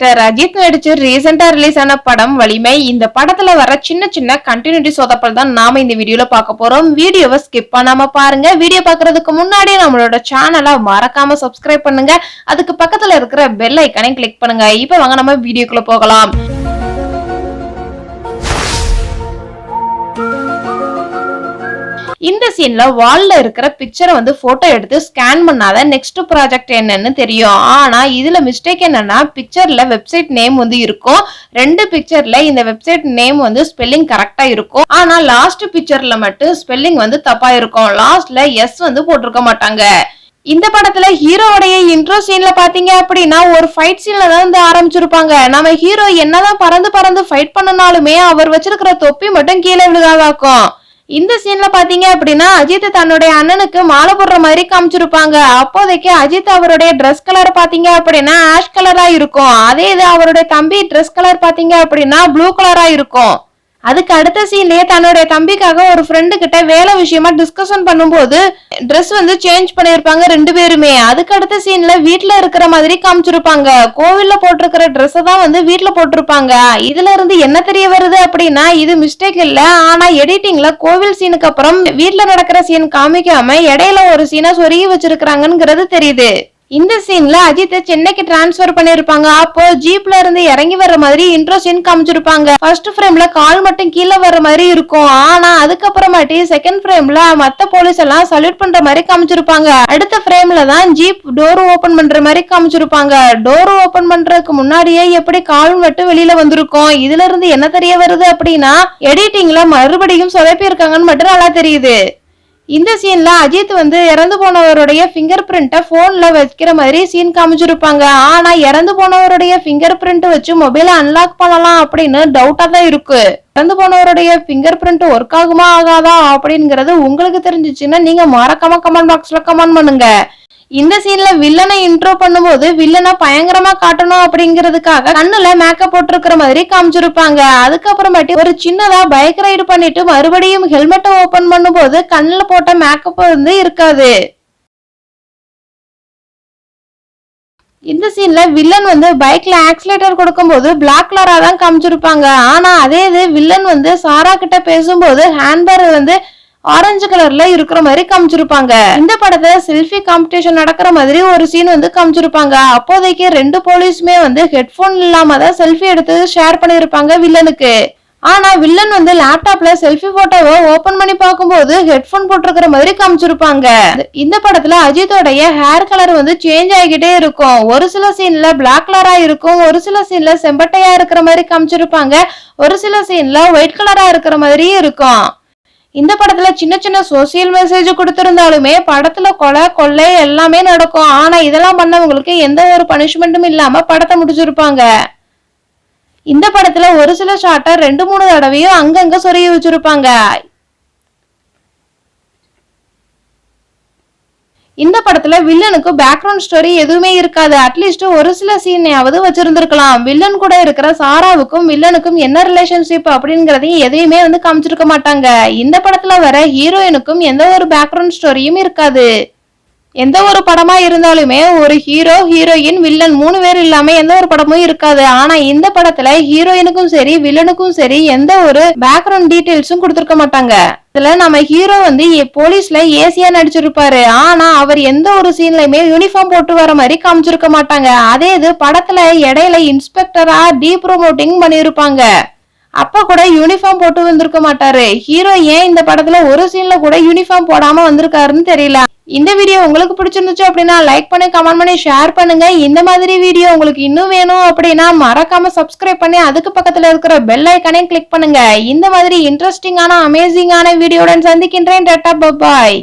Actor Ajith நடிச்சு ரீசெண்டா release ஆன படம் வலிமை. இந்த படத்துல வர சின்ன சின்ன கண்டினியூட்டி சொதப்பல் தான் நாம இந்த வீடியோல பார்க்க போறோம். வீடியோவை ஸ்கிப் பண்ணாம பாருங்க. வீடியோ பார்க்கறதுக்கு முன்னாடி நம்மளோட சேனலை மறக்காம சப்ஸ்கிரைப் பண்ணுங்க. அதுக்கு பக்கத்துல இருக்கிற பெல் ஐகானை கிளிக் பண்ணுங்க. இப்ப வாங்க நம்ம வீடியோக்குள்ள போகலாம். இந்த சீன்ல வால்ல இருக்கிற பிக்சரை போட்டோ எடுத்து ஸ்கேன் பண்ணாத நெக்ஸ்ட் ப்ராஜெக்ட் என்னன்னு தெரியும். ஆனா இதுல மிஸ்டேக் என்னன்னா பிக்சர்ல வெப்சைட் நேம் இருக்கும். ரெண்டு பிக்சர்ல இந்த வெப்சைட் நேம் ஸ்பெல்லிங் கரெக்டா இருக்கும். ஆனா லாஸ்ட் பிக்சர்ல மட்டும் ஸ்பெல்லிங் தப்பா இருக்கும். லாஸ்ட்ல எஸ் போட்டிருக்க மாட்டாங்க. இந்த படத்துல ஹீரோடைய இன்ட்ரோ சீன்ல பாத்தீங்க அப்படின்னா ஒரு ஃபைட் சீன்ல தான் ஆரம்பிச்சிருப்பாங்க. நம்ம ஹீரோ என்னதான் பறந்து பறந்து ஃபைட் பண்ணனாலுமே அவர் வச்சிருக்கிற தொப்பி மட்டும் கீழே விழுகாதாக்கும். இந்த சீன்ல பாத்தீங்க அப்படின்னா அஜித் தன்னுடைய அண்ணனுக்கு மாலை போடுற மாதிரி காமிச்சிருப்பாங்க. அப்போதைக்கு அஜித் அவருடைய ட்ரெஸ் கலர் பாத்தீங்க அப்படின்னா ஆஷ் கலரா இருக்கும். அதே இது அவருடைய தம்பி ட்ரெஸ் கலர் பாத்தீங்க அப்படின்னா ப்ளூ கலரா இருக்கும். அதுக்கு அடுத்த சீன்லயே தன்னுடைய தம்பிக்காக ஒரு ஃப்ரெண்டு கிட்ட வேலை விஷயமா டிஸ்கஷன் பண்ணும்போது ட்ரெஸ் சேஞ்ச் பண்ணிருப்பாங்க ரெண்டு பேருமே. அதுக்கு அடுத்த சீன்ல வீட்டுல இருக்கிற மாதிரி காமிச்சிருப்பாங்க. கோவில்ல போட்டிருக்கிற ட்ரெஸ் தான் வீட்டுல போட்டிருப்பாங்க. இதுல இருந்து என்ன தெரிய வருது அப்படின்னா இது மிஸ்டேக் இல்ல. ஆனா எடிட்டிங்ல கோவில் சீனுக்கு அப்புறம் வீட்டுல நடக்கிற சீன் காமிக்காம இடையில ஒரு சீனை சொருகி வச்சிருக்காங்கிறது தெரியுது. இந்த சீன்ல அஜித் சென்னைக்கு டிரான்ஸ்பர் பண்ணிருப்பாங்க. அப்போ ஜீப்ல இருந்து இறங்கி வர்ற மாதிரி இன்ட்ரோ சீன் காமிச்சிருப்பாங்க. ஃபர்ஸ்ட் ஃப்ரேம்ல கால் மட்டும் கீழே வர்ற மாதிரி இருக்கும். ஆனா அதுக்கப்புறமாட்டி செகண்ட் ஃப்ரேம்ல மத்த போலீஸ் எல்லாம் சல்யூட் பண்ற மாதிரி காமிச்சிருப்பாங்க. அடுத்த ஃப்ரேம்ல தான் ஜீப் டோர் ஓபன் பண்ற மாதிரி காமிச்சிருப்பாங்க. டோர் ஓபன் பண்றதுக்கு முன்னாடியே எப்படி கால் மட்டும் வெளியில வந்திருக்கும். இதுல இருந்து என்ன தெரிய வருது அப்படின்னா எடிட்டிங்ல மறுபடியும் சொதப்பி இருக்காங்கன்னு மட்டும் நல்லா தெரியுது. இந்த சீன்ல அஜித் இறந்து போனவருடைய பிங்கர் பிரிண்ட போன்ல வைக்கிற மாதிரி சீன் காமிச்சிருப்பாங்க. ஆனா இறந்து போனவருடைய பிங்கர் பிரிண்ட் வச்சு மொபைல அன்லாக் பண்ணலாம் அப்படின்னு டவுட்டா தான் இருக்கு. இறந்து போனவருடைய பிங்கர் பிரிண்ட் ஒர்க் ஆகுமா ஆகாதா அப்படிங்கறது உங்களுக்கு தெரிஞ்சிச்சுன்னா நீங்க மறக்காம கமெண்ட் பாக்ஸ்ல கமெண்ட் பண்ணுங்க. இந்த சீன்ல வில்லனை இன்ட்ரோ பண்ணும்போது வில்லனை பயங்கரமா காட்டணும் அப்படிங்கிறதுக்காக கண்ணுல மேக்கப் போட்டிருக்கிற மாதிரி காமிச்சிருப்பாங்க. அதுக்கப்புறமாட்டி ஒரு சின்னதா பைக் ரைடு பண்ணிட்டு மறுபடியும் ஹெல்மெட்டை ஓபன் பண்ணும்போது கண்ணுல போட்ட மேக்கப் இருக்காது. இந்த சீன்ல வில்லன் பைக்ல ஆக்சிலேட்டர் கொடுக்கும்போது பிளாக் கலரா தான் காமிச்சிருப்பாங்க. ஆனா அதே இது வில்லன் சாரா கிட்ட பேசும்போது ஹேண்ட்பேக் ஆரஞ்சு கலர்ல இருக்கிற மாதிரி காமிச்சிருப்பாங்க. இந்த படத்துல செல்ஃபி காம்படிஷன் நடக்கிற மாதிரி ஒரு சீன் காமிச்சிருப்பாங்க. அப்போதைக்கு ரெண்டு போலீஸுமே ஹெட்போன் இல்லாம தான் செல்ஃபி எடுத்து ஷேர் பண்ணிருப்பாங்க வில்லனுக்கு. ஆனா வில்லன் லேப்டாப்ல செல்ஃபி போட்டோவை ஓபன் பண்ணி பார்க்கும்போது ஹெட்போன் போட்டிருக்கிற மாதிரி காமிச்சிருப்பாங்க. இந்த படத்துல அஜித்தோடைய ஹேர் கலர் சேஞ்ச் ஆகிட்டே இருக்கும். ஒரு சில சீன்ல பிளாக் கலரா இருக்கும். ஒரு சில சீன்ல செம்பட்டையா இருக்கிற மாதிரி காமிச்சிருப்பாங்க. ஒரு சில சீன்ல ஒயிட் கலரா இருக்கிற மாதிரியும் இருக்கும். இந்த படத்துல சின்ன சின்ன சோசியல் மெசேஜ் கொடுத்திருந்தாலுமே படத்துல கொலை கொள்ளை எல்லாமே நடக்கும். ஆனா இதெல்லாம் பண்ணவங்களுக்கு எந்த ஒரு பனிஷ்மெண்ட்டும் இல்லாம படத்தை முடிச்சிருப்பாங்க. இந்த படத்துல ஒரு சில ஷாட்டை 2-3 தடவையும் அங்கங்க சொருகி வச்சிருப்பாங்க. இந்த படத்துல வில்லனுக்கு பேக்ரவுண்ட் ஸ்டோரி எதுவுமே இருக்காது. அட்லீஸ்ட் ஒரு சில சீனையாவது வச்சிருந்திருக்கலாம். வில்லன் கூட இருக்கிற சாராவுக்கும் வில்லனுக்கும் என்ன ரிலேஷன்ஷிப் அப்படிங்கறதையும் எதையுமே காமிச்சிருக்க மாட்டாங்க. இந்த படத்துல வர ஹீரோயினுக்கும் எந்த ஒரு பேக்ரவுண்ட் ஸ்டோரியும் இருக்காது. எந்த ஒரு படமா இருந்தாலுமே ஒரு ஹீரோ ஹீரோயின் வில்லன் 3 பேர் இல்லாம எந்த ஒரு படமும் இருக்காது. ஆனா இந்த படத்துல ஹீரோயினுக்கும் சரி வில்லனுக்கும் சரி எந்த ஒரு பேக்ரவுண்ட் டீடைல்ஸும் கொடுத்திருக்க மாட்டாங்க. இதுல நம்ம ஹீரோ போலீஸ்ல ஏசியா நடிச்சிருப்பாரு. ஆனா அவர் எந்த ஒரு சீன்லயுமே யூனிஃபார்ம் போட்டு வர மாதிரி காமிச்சிருக்க மாட்டாங்க. அதே இது படத்துல இடையில இன்ஸ்பெக்டரா டீப்ரோமோட்டிங் பண்ணிருப்பாங்க. அப்ப கூட யூனிஃபார்ம் போட்டு வந்திருக்க மாட்டாரு. ஹீரோ ஏன் இந்த படத்துல ஒரு சீன்ல கூட யூனிஃபார்ம் போடாம வந்திருக்காருன்னு தெரியல. இந்த வீடியோ உங்களுக்கு பிடிச்சிருந்துச்சு அப்படின்னா லைக் பண்ணி கமெண்ட் பண்ணி ஷேர் பண்ணுங்க. இந்த மாதிரி வீடியோ உங்களுக்கு இன்னும் வேணும் அப்படின்னா மறக்காம சப்ஸ்கிரைப் பண்ணி அதுக்கு பக்கத்துல இருக்கிற பெல் ஐகானை கிளிக் பண்ணுங்க. இந்த மாதிரி இன்ட்ரெஸ்டிங்கான அமேசிங்கான வீடியோடன் சந்திக்கின்றேன். Tata bye bye.